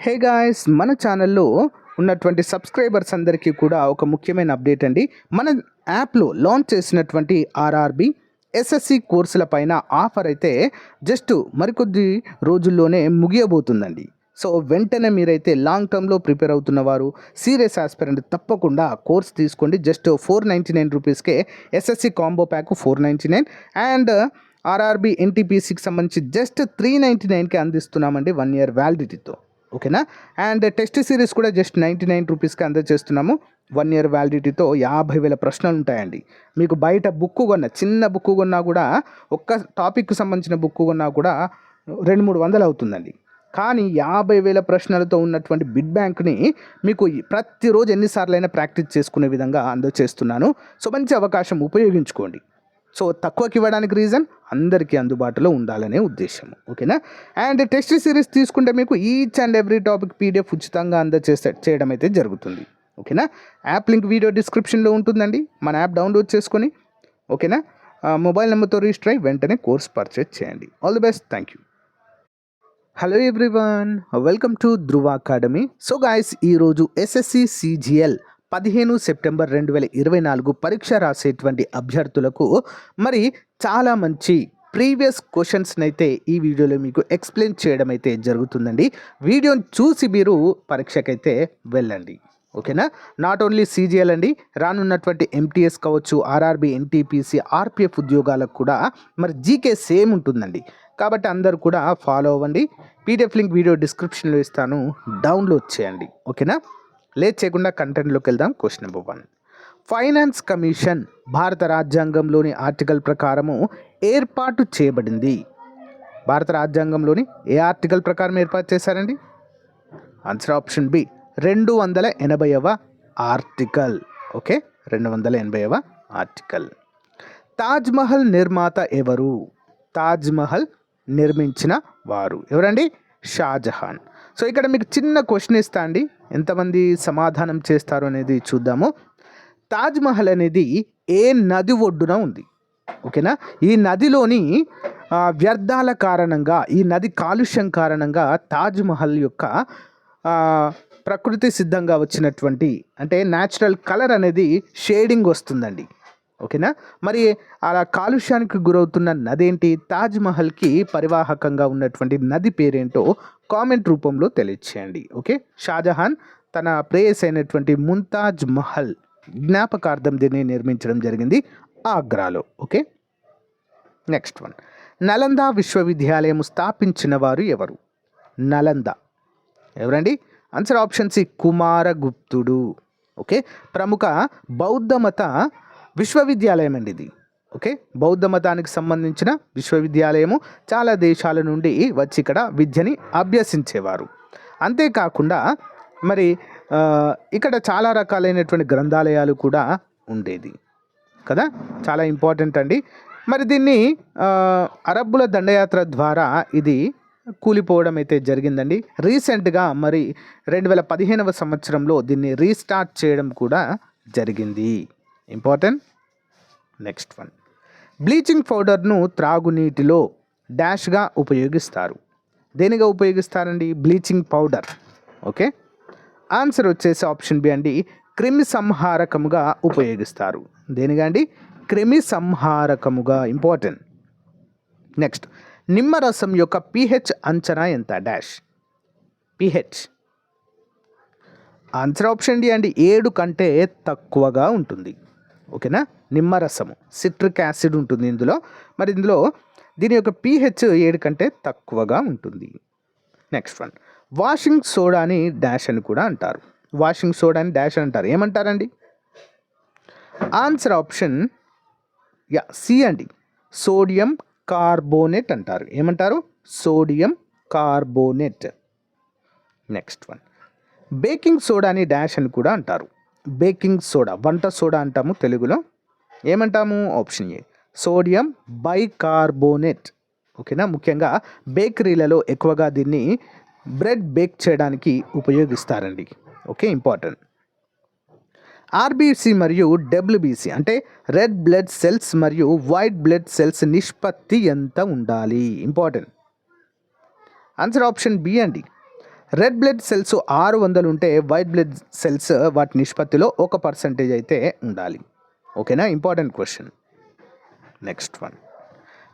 Hey guys, మన ఛానల్లో ఉన్నటువంటి సబ్స్క్రైబర్స్ అందరికీ కూడా ఒక ముఖ్యమైన అప్డేట్ అండి. మన యాప్లో లాంచ్ చేసినటువంటి ఆర్ఆర్బి ఎస్ఎస్సి కోర్సుల పైన ఆఫర్ అయితే జస్ట్ మరికొద్ది రోజుల్లోనే ముగియబోతుందండి. సో వెంటనే మీరైతే లాంగ్ టర్మ్లో ప్రిపేర్ అవుతున్న వారు, సీరియస్ ఆస్పిరెంట్ తప్పకుండా కోర్స్ తీసుకోండి. జస్ట్ 499 రూపీస్కే SSC combo pack 499 and RRB ఎన్టీపీసీకి సంబంధించి జస్ట్ 399కి అందిస్తున్నామండి 1 year వ్యాలిడిటీతో. ఓకేనా. అండ్ టెస్ట్ సిరీస్ కూడా జస్ట్ 99 రూపీస్కి అందజేస్తున్నాము 1 year వ్యాలిడిటీతో. 50,000 ప్రశ్నలు ఉంటాయండి. మీకు బయట బుక్ కొన్న చిన్న బుక్ కొన్నా కూడా, ఒక్క టాపిక్కి సంబంధించిన బుక్ కొన్నా కూడా 200-300 అవుతుందండి. కానీ 50,000 ప్రశ్నలతో ఉన్నటువంటి బిడ్ బ్యాంక్ని మీకు ప్రతిరోజు ఎన్నిసార్లైనా ప్రాక్టీస్ చేసుకునే విధంగా అందజేస్తున్నాను. సో మంచి అవకాశం, ఉపయోగించుకోండి. సో తక్కువకి ఇవ్వడానికి రీజన్ అందరికీ అందుబాటులో ఉండాలనే ఉద్దేశం. ఓకేనా. అండ్ టెస్ట్ సిరీస్ తీసుకుంటే మీకు each and every topic PDF ఉచితంగా చేయడం అయితే జరుగుతుంది. ఓకేనా. యాప్ లింక్ వీడియో డిస్క్రిప్షన్లో ఉంటుందండి. మన యాప్ డౌన్లోడ్ చేసుకొని, ఓకేనా, మొబైల్ నెంబర్తో రిజిస్టర్ అయ్యి వెంటనే కోర్స్ పర్చేజ్ చేయండి. All the best. Thank you. Hello everyone, welcome to Dhruva academy. So guys, ఈరోజు ఎస్ఎస్సి సిజిఎల్ 15 సెప్టెంబర్ 2024 పరీక్ష రాసేటువంటి అభ్యర్థులకు మరి చాలా మంచి ప్రీవియస్ క్వశ్చన్స్ని అయితే ఈ వీడియోలో మీకు ఎక్స్ప్లెయిన్ చేయడం అయితే జరుగుతుందండి. వీడియోని చూసి మీరు పరీక్షకైతే వెళ్ళండి. ఓకేనా. నాట్ ఓన్లీ సిజిఎల్ అండి, రానున్నటువంటి ఎంటీఎస్ కావచ్చు, ఆర్ఆర్బి, ఎన్టీపీసీ, ఆర్పిఎఫ్ ఉద్యోగాలకు కూడా మరి జీకే సేమ్ ఉంటుందండి. కాబట్టి అందరూ కూడా ఫాలో అవ్వండి. పీడిఎఫ్ లింక్ వీడియో డిస్క్రిప్షన్లో ఇస్తాను, డౌన్లోడ్ చేయండి. ఓకేనా. లేట్ చేయకుండా కంటెంట్లోకి వెళ్దాం. Question number 1. ఫైనాన్స్ కమిషన్ భారత రాజ్యాంగంలోని ఆర్టికల్ ప్రకారము ఏర్పాటు చేయబడింది. భారత రాజ్యాంగంలోని ఏ ఆర్టికల్ ప్రకారం ఏర్పాటు చేశారండి? Answer option B, 280వ article. Okay, 280వ article. Taj Mahal నిర్మాత ఎవరు? తాజ్మహల్ నిర్మించిన వారు ఎవరండి? షాజహాన్. సో ఇక్కడ మీకు చిన్న క్వశ్చన్ ఇస్తా అండి, ఎంతమంది సమాధానం చేస్తారు అనేది చూద్దాము. తాజ్మహల్ అనేది ఏ నది ఒడ్డున ఉంది? ఓకేనా. ఈ నదిలోని వ్యర్థాల కారణంగా, ఈ నది కాలుష్యం కారణంగా తాజ్మహల్ యొక్క ప్రకృతి సిద్ధంగా వచ్చినటువంటి, అంటే న్యాచురల్ కలర్ అనేది షేడింగ్ వస్తుందండి. ఓకేనా. మరి అలా కాలుష్యానికి గురవుతున్న నది ఏంటి? తాజ్మహల్కి పరివాహకంగా ఉన్నటువంటి నది పేరేంటో కామెంట్ రూపంలో తెలియచేయండి. ఓకే. షాజహాన్ తన ప్రేయస్ అయినటువంటి ముంతాజ్ మహల్ జ్ఞాపకార్థం దీన్ని నిర్మించడం జరిగింది ఆగ్రాలో. ఓకే. Next one. నలంద విశ్వవిద్యాలయం స్థాపించిన వారు ఎవరు? నలంద ఎవరండి? ఆన్సర్ ఆప్షన్ సి, కుమారగుప్తుడు. ఓకే. ప్రముఖ బౌద్ధ మత విశ్వవిద్యాలయం అండి ఇది. ఓకే. బౌద్ధ మతానికి సంబంధించిన విశ్వవిద్యాలయము. చాలా దేశాల నుండి వచ్చి ఇక్కడ విద్యని అభ్యసించేవారు. అంతేకాకుండా మరి ఇక్కడ చాలా రకాలైనటువంటి గ్రంథాలయాలు కూడా ఉండేది కదా, చాలా ఇంపార్టెంట్ అండి. మరి దీన్ని అరబ్బుల దండయాత్ర ద్వారా ఇది కూలిపోవడం అయితే జరిగిందండి. రీసెంట్గా మరి 2015వ సంవత్సరంలో దీన్ని రీస్టార్ట్ చేయడం కూడా జరిగింది. ఇంపార్టెంట్. Next one. బ్లీచింగ్ పౌడర్ను త్రాగునీటిలో డాష్గా ఉపయోగిస్తారు. దేనిగా ఉపయోగిస్తారండి బ్లీచింగ్ పౌడర్? ఓకే. ఆన్సర్ వచ్చేసి ఆప్షన్ బి అండి, క్రిమి సంహారకముగా ఉపయోగిస్తారు. దేనిగా అండి? క్రిమి సంహారకముగా. ఇంపార్టెంట్. నెక్స్ట్. నిమ్మరసం యొక్క pH అంచనా ఎంత? Dash pH. Answer option D అండి, 7 కంటే తక్కువగా ఉంటుంది. ఓకేనా. నిమ్మరసము సిట్రిక్ యాసిడ్ ఉంటుంది ఇందులో. మరి ఇందులో దీని యొక్క pH 7 కంటే తక్కువగా ఉంటుంది. Next one. వాషింగ్ సోడాని డాష్ అని కూడా అంటారు. వాషింగ్ సోడాని డాష్ అంటారు. ఏమంటారండి? ఆన్సర్ ఆప్షన్ సి అండి, సోడియం కార్బోనేట్ అంటారు. ఏమంటారు? Sodium carbonate. Next one. Baking సోడాని డాష్ అని కూడా అంటారు. బేకింగ్ సోడా, వంట సోడా అంటాము తెలుగులో. ఏమంటాము? Option A, sodium bicarbonate. ఓకేనా. ముఖ్యంగా బేకరీలలో ఎక్కువగా దీన్ని బ్రెడ్ బేక్ చేయడానికి ఉపయోగిస్తారండి. ఓకే. ఇంపార్టెంట్. ఆర్బీసీ మరియు డబ్ల్యూబీసీ అంటే రెడ్ బ్లడ్ సెల్స్ మరియు వైట్ బ్లడ్ సెల్స్ నిష్పత్తి ఎంత ఉండాలి? ఇంపార్టెంట్. ఆన్సర్ ఆప్షన్ బి అండి, రెడ్ బ్లడ్ సెల్స్ 600 ఉంటే వైట్ బ్లడ్ సెల్స్ వాటి నిష్పత్తిలో 1% అయితే ఉండాలి. ఓకేనా, ఇంపార్టెంట్ క్వశ్చన్. నెక్స్ట్ వన్,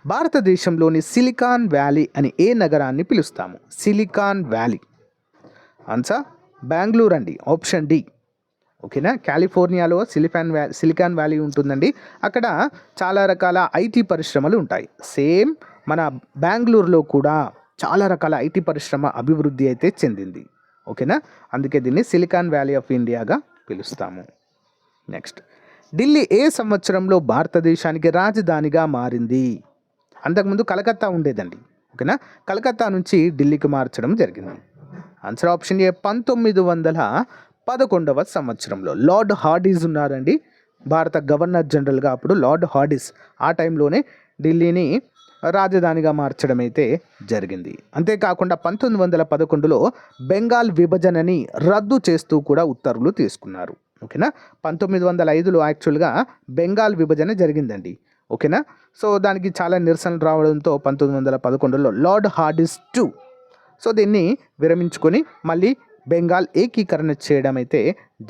భారతదేశంలోని సిలికాన్ వ్యాలీ అని ఏ నగరాన్ని పిలుస్తాము? సిలికాన్ వ్యాలీ ఆన్సర్ బెంగళూరు అండి, ఆప్షన్ డి. ఓకేనా, కాలిఫోర్నియాలో సిలికాన్ వ్యాలీ ఉంటుందండి. అక్కడ చాలా రకాల ఐటీ పరిశ్రమలు ఉంటాయి. సేమ్ మన బెంగళూరులో కూడా చాలా రకాల ఐటీ పరిశ్రమ అభివృద్ధి అయితే చెందింది. ఓకేనా, అందుకే దీన్ని సిలికాన్ వ్యాలీ ఆఫ్ ఇండియాగా పిలుస్తాము. నెక్స్ట్, ఢిల్లీ ఏ సంవత్సరంలో భారతదేశానికి రాజధానిగా మారింది? అంతకుముందు కలకత్తా ఉండేదండి. ఓకేనా, కలకత్తా నుంచి ఢిల్లీకి మార్చడం జరిగింది. ఆన్సర్ ఆప్షన్ ఏ 1911వ సంవత్సరంలో. లార్డ్ హార్డీస్ ఉన్నారండి భారత గవర్నర్ జనరల్గా, అప్పుడు లార్డ్ హార్డీస్ ఆ టైంలోనే ఢిల్లీని రాజధానిగా మార్చడం అయితే జరిగింది. అంతేకాకుండా 1911లో బెంగాల్ విభజనని రద్దు చేస్తూ కూడా ఉత్తర్వులు తీసుకున్నారు. ఓకేనా, 1905లో యాక్చువల్గా బెంగాల్ విభజన జరిగిందండి. ఓకేనా, సో దానికి చాలా నిరసనలు రావడంతో 1911లో లార్డ్ హార్డీస్ 2 సో దీన్ని విరమించుకొని మళ్ళీ బెంగాల్ ఏకీకరణ చేయడం అయితే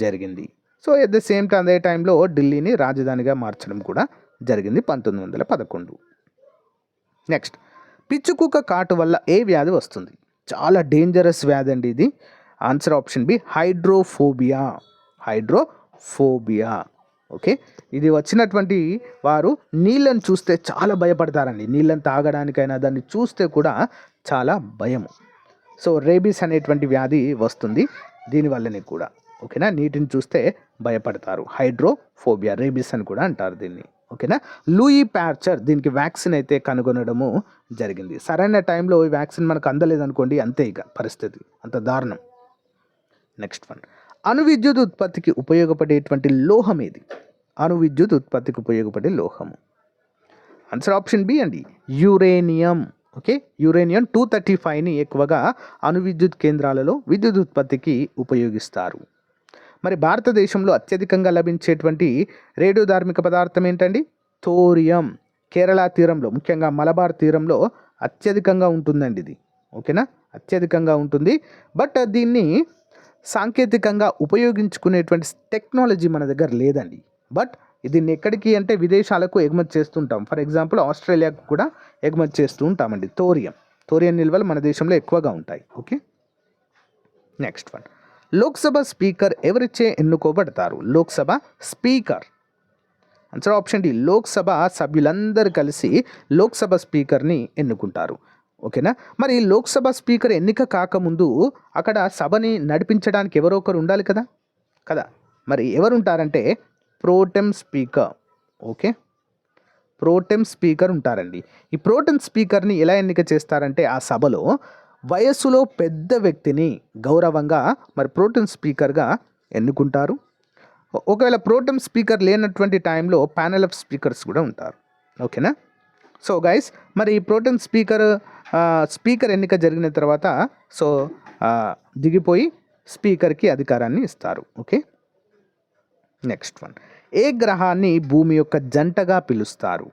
జరిగింది. So at the same time అదే టైంలో ఢిల్లీని రాజధానిగా మార్చడం కూడా జరిగింది 1911. నెక్స్ట్, పిచ్చుకుక్క కాటు వల్ల ఏ వ్యాధి వస్తుంది? చాలా డేంజరస్ వ్యాధి అండి ఇది. Answer option B hydrophobia. Hydrophobia. Okay, ఇది వచ్చినటువంటి వారు నీళ్ళని చూస్తే చాలా భయపడతారండి. నీళ్ళని తాగడానికైనా దాన్ని చూస్తే కూడా చాలా భయము. సో రేబీస్ అనేటువంటి వ్యాధి వస్తుంది దీనివల్లనే కూడా. ఓకేనా, నీటిని చూస్తే భయపడతారు. హైడ్రోఫోబియా, రేబీస్ అని కూడా అంటారు దీన్ని. ఓకేనా, లూయి ప్యాస్చర్ దీనికి వ్యాక్సిన్ అయితే కనుగొనడము జరిగింది. సరైన టైంలో ఈ వ్యాక్సిన్ మనకు అందలేదనుకోండి, అంతే ఇక పరిస్థితి, అంత దారుణం. నెక్స్ట్ వన్, అణు విద్యుత్ ఉత్పత్తికి ఉపయోగపడేటువంటి లోహం ఏది? అణు విద్యుత్ ఉత్పత్తికి ఉపయోగపడే లోహము. ఆన్సర్ ఆప్షన్ బి అండి, యురేనియం. ఓకే, యురేనియం 235ని ఎక్కువగా అణు విద్యుత్ కేంద్రాలలో విద్యుత్ ఉత్పత్తికి ఉపయోగిస్తారు. మరి భారతదేశంలో అత్యధికంగా లభించేటువంటి రేడియోధార్మిక పదార్థం ఏంటండి? థోరియం. కేరళ తీరంలో, ముఖ్యంగా మలబార్ తీరంలో అత్యధికంగా ఉంటుందండి ఇది. ఓకేనా, అత్యధికంగా ఉంటుంది. బట్ దీన్ని సాంకేతికంగా ఉపయోగించుకునేటువంటి టెక్నాలజీ మన దగ్గర లేదండి. బట్ దీన్ని ఎక్కడికి అంటే విదేశాలకు ఎగుమతి చేస్తుంటాం. ఫర్ ఎగ్జాంపుల్ ఆస్ట్రేలియాకు కూడా ఎగుమతి చేస్తూ ఉంటామండి. థోరియం నిల్వలు మన దేశంలో ఎక్కువగా ఉంటాయి. Okay, next one, Lok Sabha speaker ఎవరిచే ఎన్నుకోబడతారు? Lok Sabha speaker. Answer option D, Lok Sabha సభ్యులందరూ కలిసి లోక్సభ స్పీకర్ని ఎన్నుకుంటారు. ఓకేనా, మరి లోక్సభ స్పీకర్ ఎన్నిక కాకముందు అక్కడ సభని నడిపించడానికి ఎవరో ఒకరు ఉండాలి కదా. మరి ఎవరు ఉంటారంటే pro tem speaker. Okay, pro tem speaker ఉంటారండి. ఈ ప్రోటెమ్ స్పీకర్ని ఎలా ఎన్నిక చేస్తారంటే ఆ సభలో వయస్సులో పెద్ద వ్యక్తిని గౌరవంగా మరి ప్రోటెమ్ స్పీకర్గా ఎన్నుకుంటారు. ఒకవేళ ప్రోటెమ్ స్పీకర్ లేనటువంటి టైంలో ప్యానెల్ ఆఫ్ స్పీకర్స్ కూడా ఉంటారు. ఓకేనా, సో గైస్, మరి ఈ ప్రోటెమ్ స్పీకర్ ఎన్నిక జరిగిన తర్వాత సో దిగిపోయి స్పీకర్కి అధికారాన్ని ఇస్తారు. ఓకే, నెక్స్ట్ వన్, ఏ గ్రహాన్ని భూమి యొక్క జంటగా పిలుస్తారు?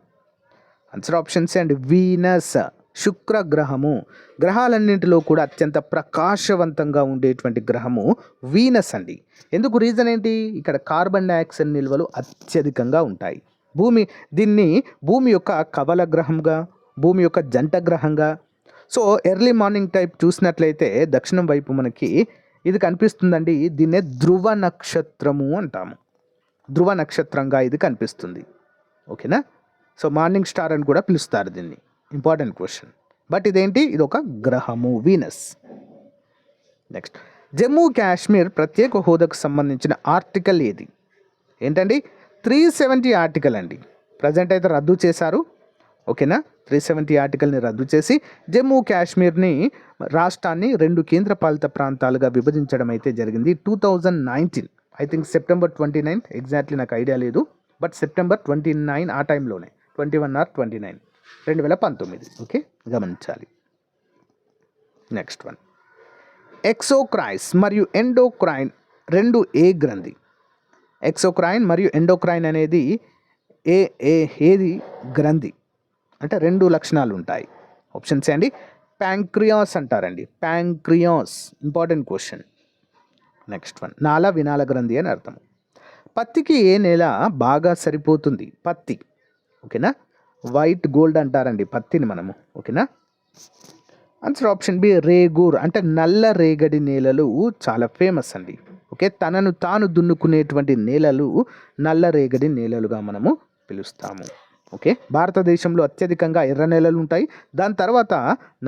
ఆన్సర్ ఆప్షన్స్ అండ్ వీనస్, శుక్ర గ్రహము. గ్రహాలన్నింటిలో కూడా అత్యంత ప్రకాశవంతంగా ఉండేటువంటి గ్రహము వీనస్ అండి. ఎందుకు? రీజన్ ఏంటి? ఇక్కడ కార్బన్ డైఆక్సైడ్ నిల్వలు అత్యధికంగా ఉంటాయి. దీన్ని భూమి యొక్క కవల గ్రహంగా, భూమి యొక్క జంట గ్రహంగా. సో ఎర్లీ మార్నింగ్ టైప్ చూసినట్లయితే దక్షిణం వైపు మనకి ఇది కనిపిస్తుందండి. దీన్నే ధ్రువ నక్షత్రము అంటాము. ధ్రువ నక్షత్రంగా ఇది కనిపిస్తుంది. ఓకేనా, సో మార్నింగ్ స్టార్ అని కూడా పిలుస్తారు దీన్ని. Important question. బట్ ఇదేంటి? ఇది ఒక గ్రహము, వీనస్. నెక్స్ట్, జమ్మూ కాశ్మీర్ ప్రత్యేక హోదాకు సంబంధించిన ఆర్టికల్ ఏది? ఏంటండి? 370 ఆర్టికల్ అండి. ప్రజెంట్ అయితే రద్దు చేశారు. ఓకేనా, 370 ఆర్టికల్ని రద్దు చేసి జమ్మూ కాశ్మీర్ని రాష్ట్రాన్ని 2 కేంద్రపాలిత ప్రాంతాలుగా విభజించడం అయితే జరిగింది 2019. ఐ థింక్ సెప్టెంబర్ 29, ఎగ్జాక్ట్లీ నాకు ఐడియా లేదు. బట్ సెప్టెంబర్ 29 ఆ టైంలోనే, 21 or 29, 2019. ఓకే, గమనించాలి. నెక్స్ట్ వన్, ఎక్సోక్రైన్ మరియు ఎండోక్రైన్ రెండు ఏ గ్రంథి? ఎక్సోక్రైన్ మరియు ఎండోక్రైన్ అనేది ఏది గ్రంథి అంటే 2 లక్షణాలు ఉంటాయి. ఆప్షన్స్ అండి, ప్యాంక్రియాస్ అంటారండి. Pancreas important question. Next one, నాళ వినాళ గ్రంథి అని అర్థం. పత్తికి ఏ నేల బాగా సరిపోతుంది? పత్తి, ఓకేనా. వైట్ గోల్డ్ అంటారండి పత్తిని మనము, ఓకేనా. ఆన్సర్ ఆప్షన్ బి రేగూర్, అంటే నల్ల రేగడి నేలలు చాలా ఫేమస్ అండి. ఓకే, తనను తాను దున్నుకునేటువంటి నేలలు నల్ల రేగడి నేలలుగా మనము పిలుస్తాము. ఓకే, భారతదేశంలో అత్యధికంగా ఎర్ర నేలలు ఉంటాయి. దాని తర్వాత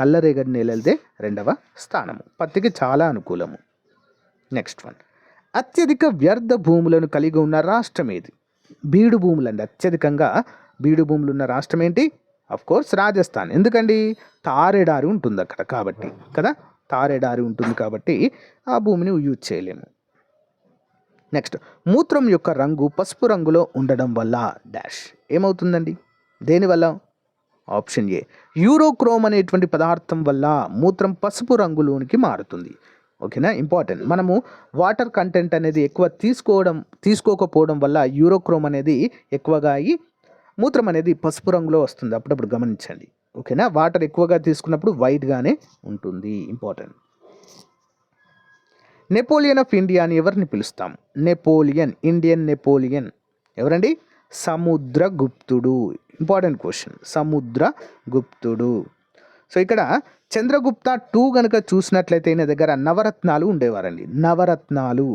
నల్ల రేగడి నేలలదే రెండవ స్థానము. పత్తికి చాలా అనుకూలము. నెక్స్ట్ వన్, అత్యధిక వ్యర్థ భూములను కలిగి ఉన్న రాష్ట్రం ఏది? బీడు భూములు అండి. అత్యధికంగా బీడు భూములు ఉన్న రాష్ట్రం ఏంటి? Of course Rajasthan. ఎందుకండి? తారెడారి ఉంటుంది అక్కడ కాబట్టి కదా, తారెడారి ఉంటుంది కాబట్టి ఆ భూమిని యూజ్ చేయలేము. నెక్స్ట్, మూత్రం యొక్క రంగు పసుపు రంగులో ఉండడం వల్ల డాష్ ఏమవుతుందండి? దేనివల్ల? ఆప్షన్ ఏ యూరోక్రోమ్ అనేటువంటి పదార్థం వల్ల మూత్రం పసుపు రంగులోనికి మారుతుంది. ఓకేనా, ఇంపార్టెంట్. మనము వాటర్ కంటెంట్ అనేది ఎక్కువ తీసుకోకపోవడం వల్ల యూరోక్రోమ్ అనేది ఎక్కువగా అయ్యి మూత్రం అనేది పసుపు రంగులో వస్తుంది. అప్పుడప్పుడు గమనించండి. ఓకేనా, వాటర్ ఎక్కువగా తీసుకున్నప్పుడు వైట్గానే ఉంటుంది. ఇంపార్టెంట్. నెపోలియన్ ఆఫ్ ఇండియా అని ఎవరిని పిలుస్తాం? నెపోలియన్, ఇండియన్ నెపోలియన్ ఎవరండి? సముద్రగుప్తుడు. ఇంపార్టెంట్ క్వశ్చన్, సముద్రగుప్తుడు. సో ఇక్కడ చంద్రగుప్త 2 కనుక చూసినట్లయితే ఈయన దగ్గర నవరత్నాలు ఉండేవారండి. నవరత్నాలు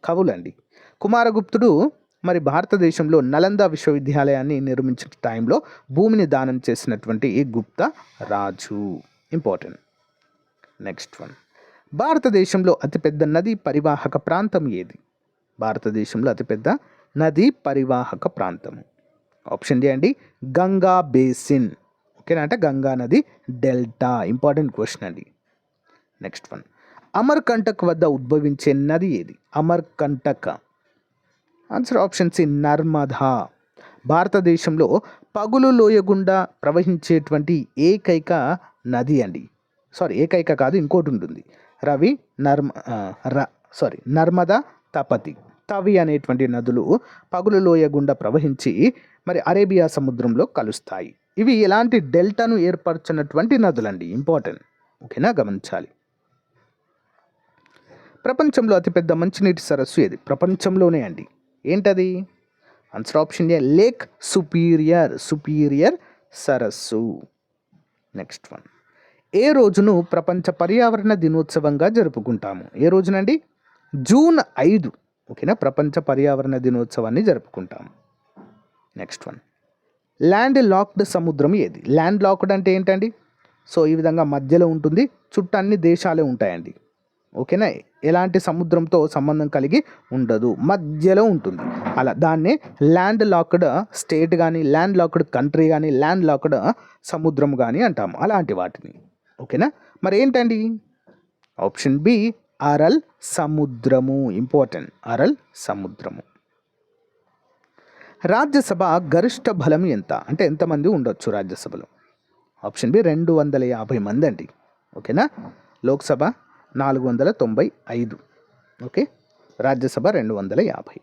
కవులండి. కుమారగుప్తుడు మరి భారతదేశంలో నలంద విశ్వవిద్యాలయాన్ని నిర్మించిన టైంలో భూమిని దానం చేసినటువంటి ఈ గుప్త రాజు. ఇంపార్టెంట్. నెక్స్ట్ వన్, భారతదేశంలో అతిపెద్ద నదీ పరివాహక ప్రాంతం ఏది? భారతదేశంలో అతిపెద్ద నదీ పరివాహక ప్రాంతం ఆప్షన్ డి అండి గంగా బేసిన్. ఓకేనా, అంటే గంగా నది డెల్టా. ఇంపార్టెంట్ క్వశ్చన్ అండి. నెక్స్ట్ వన్, అమర్కంటక్ వద్ద ఉద్భవించే నది ఏది? Amarkantak. Answer option C Narmada. భారతదేశంలో పగులు లోయ గుండా ప్రవహించేటువంటి ఏకైక నది అండి. ఏకైక కాదు, ఇంకోటి ఉంటుంది. నర్మదా, తవి అనేటువంటి నదులు పగులు లోయ గుండా ప్రవహించి మరి అరేబియా సముద్రంలో కలుస్తాయి. ఇవి ఎలాంటి డెల్టాను ఏర్పరచినటువంటి నదులండి. ఇంపార్టెంట్. ఓకేనా, గమనించాలి. ప్రపంచంలో అతిపెద్ద మంచినీటి సరస్సు ఏది? ప్రపంచంలోనే అండి. ఏంటది? ఆన్సర్ ఆప్షన్ ఏ లేక్ సుపీరియర్ సరస్సు. నెక్స్ట్ వన్, ఏ రోజును ప్రపంచ పర్యావరణ దినోత్సవంగా జరుపుకుంటాము? ఏ రోజునండి? జూన్ 5. ఓకేనా, ప్రపంచ పర్యావరణ దినోత్సవాన్ని జరుపుకుంటాము. నెక్స్ట్ వన్, ల్యాండ్ లాక్డ్ సముద్రం ఏది? ల్యాండ్ లాక్డ్ అంటే ఏంటండి? సో ఈ విధంగా మధ్యలో ఉంటుంది, చుట్టూ అన్ని దేశాలే ఉంటాయండి. ఓకేనా, ఎలాంటి సముద్రంతో సంబంధం కలిగి ఉండదు, మధ్యలో ఉంటుంది. అలా దాన్నే ల్యాండ్ లాక్డ్ స్టేట్ కానీ, ల్యాండ్ లాక్డ్ కంట్రీ కానీ, ల్యాండ్ లాక్డ్ సముద్రం కానీ అంటాము, అలాంటి వాటిని. ఓకేనా, మరి ఏంటండి? ఆప్షన్ బి అరల్ సముద్రము. ఇంపార్టెంట్, అరల్ సముద్రము. రాజ్యసభ గరిష్ట బలం ఎంత? అంటే ఎంతమంది ఉండొచ్చు రాజ్యసభలో? ఆప్షన్ బి 250 మంది అండి. ఓకేనా, లోక్సభ 495. ఓకే, రాజ్యసభ 250.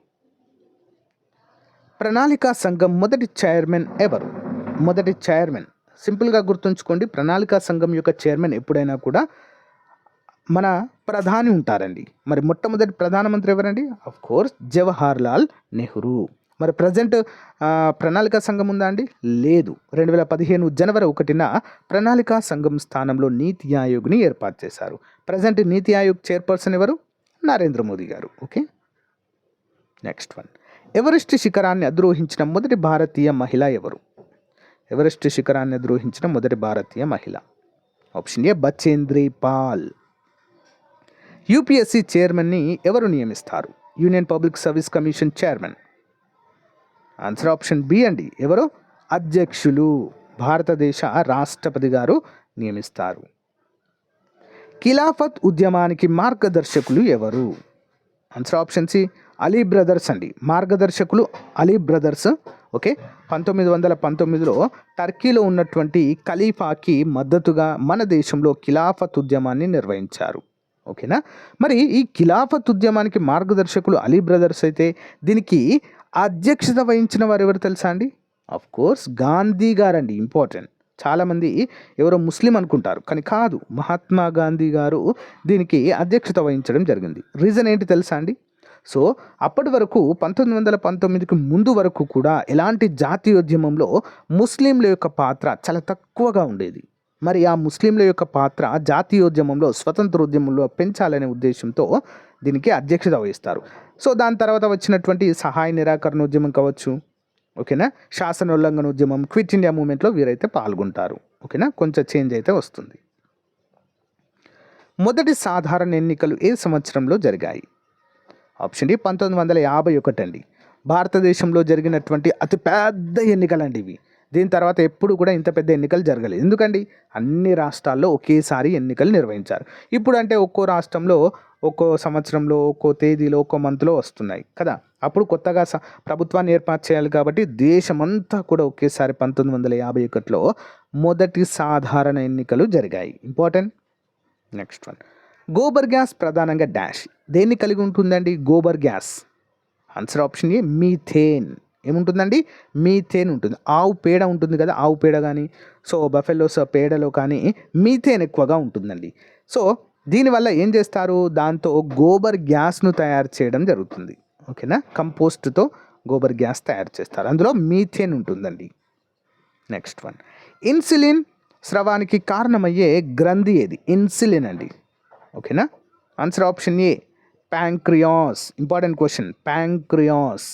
ప్రణాళికా సంఘం మొదటి చైర్మన్ ఎవరు? మొదటి చైర్మన్ సింపుల్గా గుర్తుంచుకోండి. ప్రణాళికా సంఘం యొక్క చైర్మన్ ఎప్పుడైనా కూడా మన ప్రధాని ఉంటారండి. మరి మొట్టమొదటి ప్రధానమంత్రి ఎవరండి? Of course Jawahar Lal Nehru. మరి ప్రజెంట్ ప్రణాళికా సంఘం ఉందా అండి? లేదు. 2015 జనవరి 1న ప్రణాళికా సంఘం స్థానంలో నీతి ఆయోగ్ని ఏర్పాటు చేశారు. ప్రజెంట్ నీతి ఆయోగ్ చైర్పర్సన్ ఎవరు? నరేంద్ర మోదీ గారు. ఓకే, నెక్స్ట్ వన్, ఎవరెస్ట్ శిఖరాన్ని అధిరోహించిన మొదటి భారతీయ మహిళ ఎవరు? ఎవరెస్ట్ శిఖరాన్ని అధిరోహించిన మొదటి భారతీయ మహిళ option A Bachendri Pal. UPSC చైర్మన్ని ఎవరు నియమిస్తారు? Union Public Service Commission chairman. Answer option B అండి. ఎవరు? అధ్యక్షులు, భారతదేశ రాష్ట్రపతి గారు నియమిస్తారు. ఖిలాఫత్ ఉద్యమానికి మార్గదర్శకులు ఎవరు? Answer option C Ali brothers అండి. మార్గదర్శకులు అలీ బ్రదర్స్. ఓకే, 1919లో టర్కీలో ఉన్నటువంటి ఖలీఫాకి మద్దతుగా మన దేశంలో ఖిలాఫత్ ఉద్యమాన్ని నిర్వహించారు. ఓకేనా, మరి ఈ ఖిలాఫత్ ఉద్యమానికి మార్గదర్శకులు అలీ బ్రదర్స్ అయితే దీనికి అధ్యక్షత వహించిన వారు ఎవరు తెలుసా అండి? ఆఫ్ కోర్స్ గాంధీ గారండి. ఇంపార్టెంట్, చాలామంది ఎవరో ముస్లిం అనుకుంటారు, కానీ కాదు. మహాత్మా గాంధీ గారు దీనికి అధ్యక్షత వహించడం జరిగింది. రీజన్ ఏంటి తెలుసా అండి? సో అప్పటి వరకు 1919కి ముందు వరకు కూడా ఎలాంటి జాతీయోద్యమంలో ముస్లింల యొక్క పాత్ర చాలా తక్కువగా ఉండేది. మరి ఆ ముస్లింల యొక్క పాత్ర జాతీయోద్యమంలో, స్వతంత్రోద్యమంలో పెంచాలనే ఉద్దేశంతో దీనికి అధ్యక్షత వహిస్తారు. సో దాని తర్వాత వచ్చినటువంటి సహాయ నిరాకరణ ఉద్యమం కావచ్చు, ఓకేనా, శాసనోల్లంఘన ఉద్యమం, క్విట్ ఇండియా మూమెంట్లో వీరైతే పాల్గొంటారు. ఓకేనా, కొంచెం చేంజ్ అయితే వస్తుంది. మొదటి సాధారణ ఎన్నికలు ఏ సంవత్సరంలో జరిగాయి? ఆప్షన్ డి 1951 అండి. భారతదేశంలో జరిగినటువంటి అతిపెద్ద ఎన్నికలండి ఇవి. దీని తర్వాత ఎప్పుడు కూడా ఇంత పెద్ద ఎన్నికలు జరగలేదు. ఎందుకండి? అన్ని రాష్ట్రాల్లో ఒకేసారి ఎన్నికలు నిర్వహించారు. ఇప్పుడు అంటే ఒక్కో రాష్ట్రంలో ఒక్కో సంవత్సరంలో, ఒక్కో తేదీలో, ఒక్కో మంత్లో వస్తున్నాయి కదా. అప్పుడు కొత్తగా ప్రభుత్వాన్ని ఏర్పాటు చేయాలి కాబట్టి దేశమంతా కూడా ఒకేసారి 1951లో మొదటి సాధారణ ఎన్నికలు జరిగాయి. Important. Next one, gobar gas ప్రధానంగా డాష్ దేన్ని కలిగి ఉంటుందండి? గోబర్ గ్యాస్. ఆన్సర్ ఆప్షన్ ఏ మీథేన్. ఏముంటుందండి? మీథేన్ ఉంటుంది. ఆవు పేడ ఉంటుంది కదా, ఆవు పేడ కానీ, సో బఫెలోస్ పేడలో కానీ మీథేన్ ఎక్కువగా ఉంటుందండి. సో దీనివల్ల ఏం చేస్తారు? దాంతో గోబర్ గ్యాస్ను తయారు చేయడం జరుగుతుంది. ఓకేనా, కంపోస్ట్తో గోబర్ గ్యాస్ తయారు చేస్తారు, అందులో మీథేన్ ఉంటుందండి. నెక్స్ట్ వన్, ఇన్సులిన్ స్రవానికి కారణమయ్యే గ్రంథి ఏది? ఇన్సులిన్ అండి. ఓకేనా, ఆన్సర్ ఆప్షన్ ఏ ప్యాంక్రియాస్. Important question, pancreas.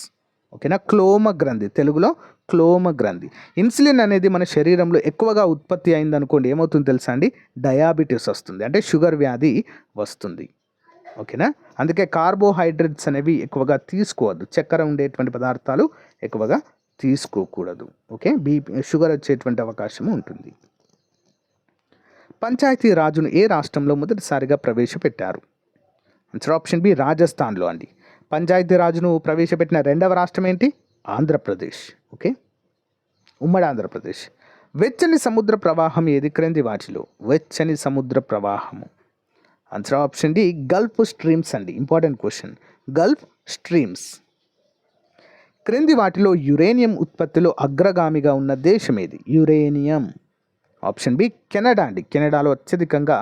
ఓకేనా, క్లోమ గ్రంథి, తెలుగులో క్లోమ గ్రంథి. ఇన్సులిన్ అనేది మన శరీరంలో ఎక్కువగా ఉత్పత్తి అయిందనుకోండి, ఏమవుతుంది తెలుసా అండి? డయాబెటీస్ వస్తుంది, అంటే షుగర్ వ్యాధి వస్తుంది. ఓకేనా, అందుకే కార్బోహైడ్రేట్స్ అనేవి ఎక్కువగా తీసుకోవద్దు, చక్కెర ఉండేటువంటి పదార్థాలు ఎక్కువగా తీసుకోకూడదు. ఓకే, షుగర్ వచ్చేటువంటి అవకాశం ఉంటుంది. పంచాయతీ రాజును ఏ రాష్ట్రంలో మొదటిసారిగా ప్రవేశపెట్టారు? ఆన్సర్ ఆప్షన్ బి రాజస్థాన్లో అండి. పంచాయతీ రాజును ప్రవేశపెట్టిన రెండవ రాష్ట్రం ఏంటి? ఆంధ్రప్రదేశ్. ఓకే, ఉమ్మడి ఆంధ్రప్రదేశ్. వెచ్చని సముద్ర ప్రవాహం ఏది క్రింది వాటిలో? వెచ్చని సముద్ర ప్రవాహము. Answer option D Gulf Streams అండి. Important question, Gulf Streams. క్రింది వాటిలో యురేనియం ఉత్పత్తిలో అగ్రగామిగా ఉన్న దేశం ఏది? యురేనియం. ఆప్షన్ బి కెనడా అండి. కెనడాలో అత్యధికంగా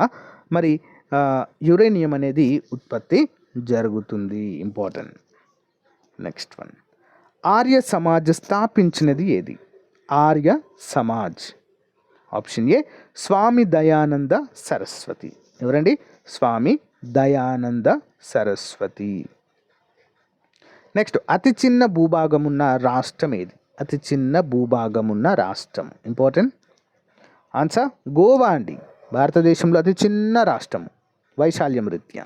మరి యురేనియం అనేది ఉత్పత్తి జరుగుతుంది. Important. Next one, Arya Samaj స్థాపించినది ఏది? ఆర్య సమాజ్. Option A Swami Dayananda Saraswati. ఎవరండి? స్వామి దయానంద సరస్వతి. నెక్స్ట్, అతి చిన్న భూభాగం ఉన్న రాష్ట్రం ఏది? అతి చిన్న భూభాగం ఉన్న రాష్ట్రం. ఇంపార్టెంట్. ఆన్సర్ గోవా అండి. భారతదేశంలో అతి చిన్న రాష్ట్రం వైశాల్యం రీత్యా.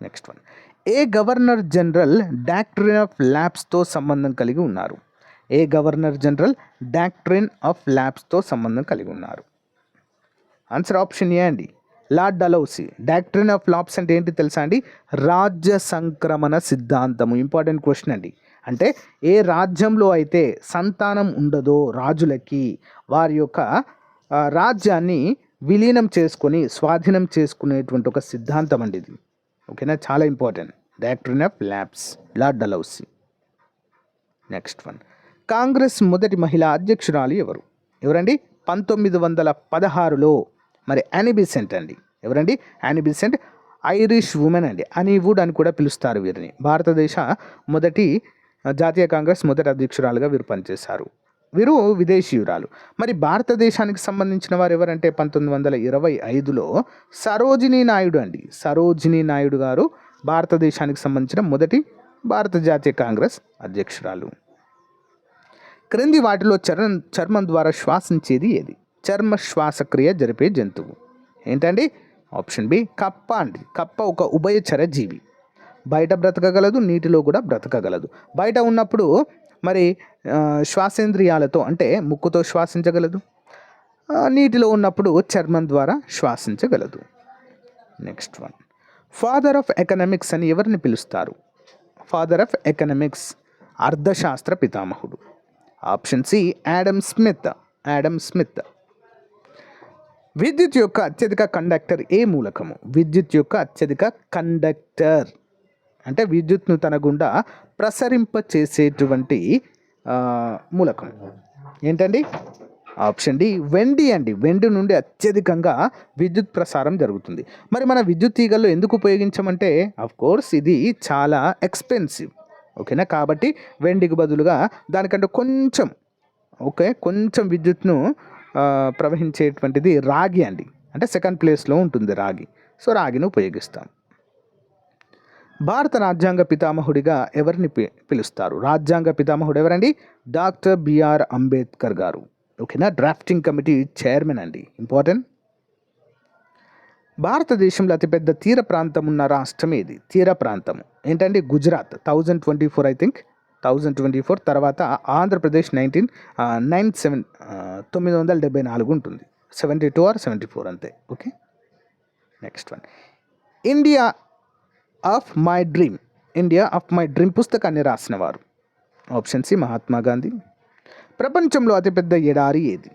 నెక్స్ట్ వన్, ఏ గవర్నర్ జనరల్ డాక్ట్రిన్ ఆఫ్ ల్యాబ్స్తో సంబంధం కలిగి ఉన్నారు? ఏ గవర్నర్ జనరల్ డాక్ట్రిన్ ఆఫ్ ల్యాబ్స్తో సంబంధం కలిగి ఉన్నారు? ఆన్సర్ ఆప్షన్ ఏ అండి Lord Dalhousie. Doctrine of lapse అంటే ఏంటి తెలుసా అండి? రాజ్య సంక్రమణ సిద్ధాంతము. ఇంపార్టెంట్ క్వశ్చన్ అండి. అంటే ఏ రాజ్యంలో అయితే సంతానం ఉండదో రాజులకి, వారి యొక్క రాజ్యాన్ని విలీనం చేసుకొని స్వాధీనం చేసుకునేటువంటి ఒక సిద్ధాంతం అండి ఇది. ఓకేనా, చాలా important. Doctrine of labs, lord Dalhousie. Next one, Congress మొదటి మహిళా అధ్యక్షురాలు ఎవరు? ఎవరండి? 1916లో మరి యానీ బెసెంట్ అండి. ఎవరండి? Annie Besant. ఐరిష్ ఉమెన్ అండి, అనీవుడ్ అని కూడా పిలుస్తారు వీరిని. భారతదేశ మొదటి జాతీయ కాంగ్రెస్ మొదటి అధ్యక్షురాలుగా వీరు పనిచేశారు. వీరు విదేశీయురాలు. మరి భారతదేశానికి సంబంధించిన వారు ఎవరంటే 1925లో సరోజినీ నాయుడు అండి. సరోజినీ నాయుడు గారు భారతదేశానికి సంబంధించిన మొదటి భారత జాతీయ కాంగ్రెస్ అధ్యక్షురాలు. క్రింది వాటిలో చర్మం ద్వారా శ్వాసించేది ఏది? చర్మ శ్వాసక్రియ జరిపే జంతువు ఏంటండి? ఆప్షన్ బి కప్ప అండి. కప్ప ఒక ఉభయచర జీవి, బయట బ్రతకగలదు, నీటిలో కూడా బ్రతకగలదు. బయట ఉన్నప్పుడు మరి శ్వాసేంద్రియాలతో అంటే ముక్కుతో శ్వాసించగలదు, నీటిలో ఉన్నప్పుడు చర్మం ద్వారా శ్వాసించగలదు. Next one, father of economics అని ఎవరిని పిలుస్తారు? ఫాదర్ ఆఫ్ ఎకనామిక్స్, అర్థశాస్త్ర పితామహుడు. Option C Adam Smith. Adam Smith. విద్యుత్ యొక్క అత్యధిక కండక్టర్ ఏ మూలకము? విద్యుత్ యొక్క అత్యధిక కండక్టర్ అంటే విద్యుత్ను తన గుండా ప్రసరింప చేసేటువంటి మూలకం ఏంటండి? ఆప్షన్ డి వెండి అండి. వెండి నుండి అత్యధికంగా విద్యుత్ ప్రసారం జరుగుతుంది. మరి మన విద్యుత్ తీగల్లో ఎందుకు ఉపయోగించమంటే కోర్స్ ఇది చాలా ఎక్స్పెన్సివ్. ఓకేనా, కాబట్టి వెండికి బదులుగా దానికంటే కొంచెం విద్యుత్ను ప్రవహించేటువంటిది రాగి అండి. అంటే సెకండ్ ప్లేస్లో ఉంటుంది రాగి. సో రాగిని ఉపయోగిస్తాం. భారత రాజ్యాంగ పితామహుడిగా ఎవరిని పిలుస్తారు? రాజ్యాంగ పితామహుడు ఎవరండి? డాక్టర్ బిఆర్ అంబేద్కర్ గారు. ఓకేనా, డ్రాఫ్టింగ్ కమిటీ చైర్మన్ అండి, ఇంపార్టెంట్. భారతదేశంలో అతిపెద్ద తీర ప్రాంతం ఉన్న రాష్ట్రం ఏది? తీర ప్రాంతం ఏంటండి? Gujarat 1024 I think 1024. తర్వాత ఆంధ్రప్రదేశ్ 974 ఉంటుంది. 72 ఆర్ 74 అంతే. Okay, next one. India of my dream పుస్తకాన్ని రాసిన వారు? Option C Mahatma Gandhi. ప్రపంచంలో అతిపెద్ద ఎడారి ఏది?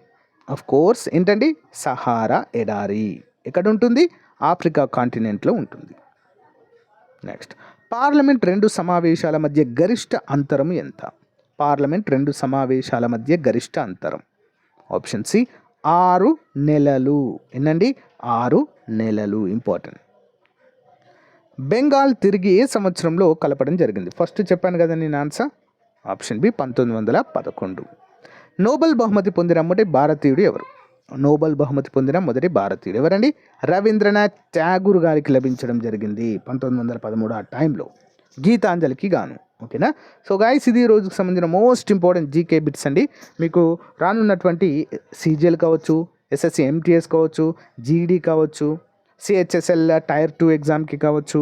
కోర్స్ ఏంటండి? సహారా ఎడారి. ఎక్కడ ఉంటుంది? ఆఫ్రికా కాంటినెంట్లో ఉంటుంది. నెక్స్ట్, పార్లమెంట్ 2 సమావేశాల మధ్య గరిష్ట అంతరం ఎంత? పార్లమెంట్ 2 సమావేశాల మధ్య గరిష్ట అంతరం. ఆప్షన్ సి 6 నెలలు. ఎన్నండి? 6 నెలలు, ఇంపార్టెంట్. బెంగాల్ తిరిగి ఏ సంవత్సరంలో కలపడం జరిగింది? ఫస్ట్ చెప్పాను కదా నేను ఆన్సర్. Option B 1911. నోబెల్ బహుమతి పొందిన మొదటి భారతీయుడు ఎవరు? నోబెల్ బహుమతి పొందిన మొదటి భారతీయుడు ఎవరండి? రవీంద్రనాథ్ ఠాగూర్ గారికి లభించడం జరిగింది 1913 ఆ టైంలో, గీతాంజలికి గాను. ఓకేనా. సో గైస్, ఇది రోజుకు సంబంధించిన మోస్ట్ ఇంపార్టెంట్ జీకే బిట్స్ అండి. మీకు రానున్నటువంటి సీజీఎల్ కావచ్చు, ఎస్ఎస్సి ఎంటీఎస్ కావచ్చు, జీడీ కావచ్చు, సిహెచ్ఎస్ఎల్ టైర్ 2 ఎగ్జామ్కి కావచ్చు,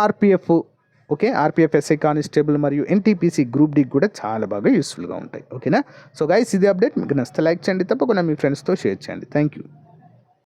RPF, okay, RPF SI constable మరియు ఎన్టీపీసీ గ్రూప్ డి కూడా చాలా బాగా యూస్ఫుల్గా ఉంటాయి. ఓకేనా. సో గైస్, ఇది అప్డేట్. మీకు నచ్చితే లైక్ చేయండి, తప్పకుండా మీ ఫ్రెండ్స్తో షేర్ చేయండి. Thank you.